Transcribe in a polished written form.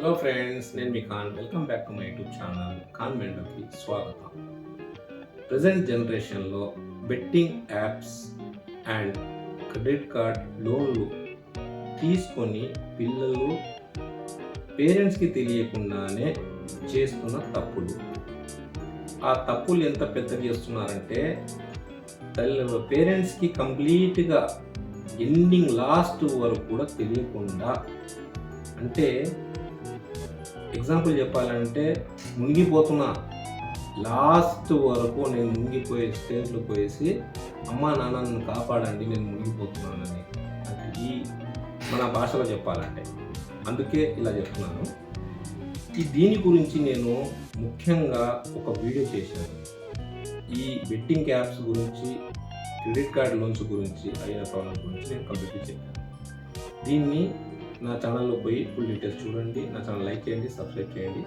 Hello friends, నేను మీ Khan. Welcome back to my YouTube channel Khan మెండోకి స్వాగతం. ప్రజెంట్ జనరేషన్లో betting apps and credit card లోన్లు తీసుకొని పిల్లలు పేరెంట్స్కి తెలియకుండానే చేస్తున్న తప్పులు. ఆ తప్పులు ఎంత పెద్దగా చేస్తున్నారంటే పేరెంట్స్కి కంప్లీట్గా ఎండింగ్ లాస్ట్ వరకు కూడా తెలియకుండా, అంటే ఎగ్జాంపుల్ చెప్పాలంటే మునిగిపోతున్నా లాస్ట్ వరకు నేను మునిగిపోయే స్టేజ్లో పోయేసి అమ్మా నాన్న నన్ను కాపాడండి నేను మునిగిపోతున్నానని, అంటే ఈ మన భాషలో చెప్పాలంటే అందుకే ఇలా చెప్తున్నాను. దీని గురించి నేను ముఖ్యంగా ఒక వీడియో చేశాను. ఈ బెట్టింగ్ యాప్స్ గురించి, క్రెడిట్ కార్డ్ లోన్స్ గురించి అయిన ప్రాబ్లమ్స్ గురించి నేను కంప్లీట్గా చెప్పాను. దీన్ని నా ఛానల్లో పోయి ఫుల్ డీటెయిల్స్ చూడండి. నా ఛానల్ లైక్ చేయండి, సబ్స్క్రైబ్ చేయండి.